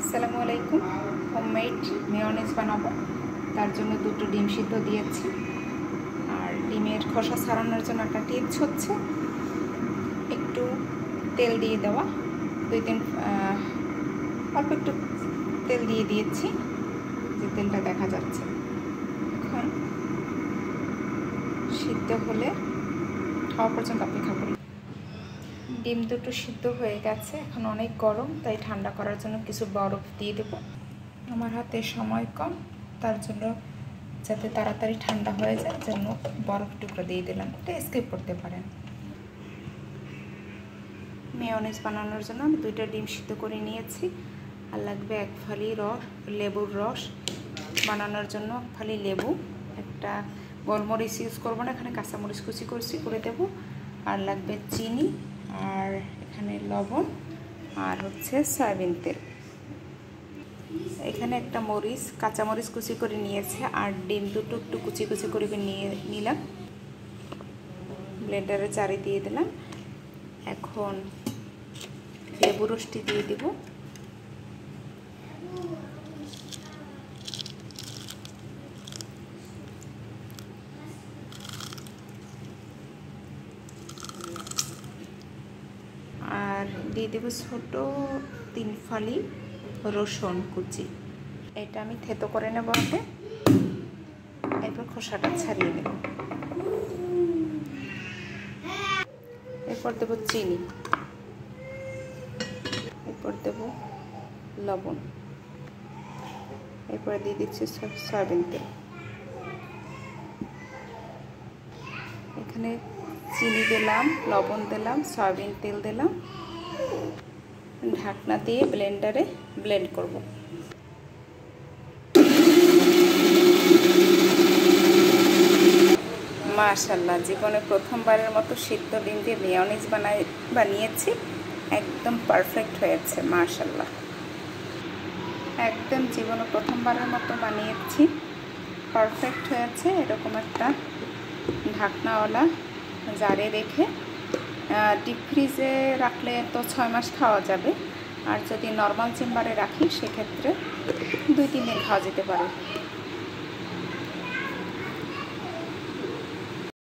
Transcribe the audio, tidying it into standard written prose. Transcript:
আসসালামু আলাইকুম। Homemade mayonnaise বানাবো, তার জন্য দুটো ডিম সিদ্ধ দিয়েছি। আর ডিমের খোসা ছাড়ানোর জন্য একটা টিপস হচ্ছে একটু তেল দিয়ে দেওয়া। অল্প একটু তেল দিয়ে দিয়েছি, যে তেলটা দেখা যাচ্ছে। এখন সিদ্ধ হলে খাওয়া পর্যন্ত অপেক্ষা করি। ডিম দুটো সিদ্ধ হয়ে গেছে, এখন অনেক গরম, তাই ঠান্ডা করার জন্য কিছু বরফ দিয়ে দেবো। আমার হাতে সময় কম, তার জন্য যাতে তাড়াতাড়ি ঠান্ডা হয়ে যায় জন্য বরফ টুকরো দিয়ে দিলাম। এটা স্কিপ করতে পারেন। মেয়োনিজ বানানোর জন্য আমি 2টা ডিম সিদ্ধ করে নিয়েছি। আর লাগবে 1 ফালি লেবুর রস। বানানোর জন্য 1 ফালি লেবু, একটা গোলমরিচ ইউজ করবো না, এখানে কাঁচামরিচ কুচি করে দেবো। আর লাগবে চিনি, আর এখানে লবণ, আর হচ্ছে সয়াবিন তেল। এখানে একটা কাঁচামরিচ কুচি করে নিয়েছে, আর ডিম দুটো একটু কুচি করে নিয়ে নিলাম। ব্লেন্ডারে জারে দিয়ে দিলাম। এখন লেবু রসটি দিয়ে দিব। আর দিয়ে দেব ছোট 3 ফালি রসুন কুচি। এটা আমি থেতো করে নেব আগে, এরপর খোসাটা ছাড়িয়ে নেব। এরপর দেব চিনি, এরপর দেব লবণ, এরপরে দিয়ে দিচ্ছি সয়াবিন তেল। এখানে চিনি দিলাম, লবণ দিলাম, সয়াবিন তেল দিলাম। ঢাকনা দিয়ে ব্লেন্ডারে ব্লেন্ড করব। মাশাআল্লাহ, জীবনে প্রথমবারের মতো সিদ্ধ ডিম দিয়ে মেয়োনিজ বানিয়েছি। একদম পারফেক্ট হয়েছে, মাশাআল্লাহ। একদম জীবনে প্রথমবারের মতো বানিয়েছি, পারফেক্ট হয়েছে। এরকম একটা ঢাকনাওয়ালা জারে রেখে ডিপ ফ্রিজে রাখলে তো 6 মাস খাওয়া যাবে। আর যদি নর্মাল চেম্বারে রাখি সেক্ষেত্রে 2-3 দিন খাওয়া যেতে পারে।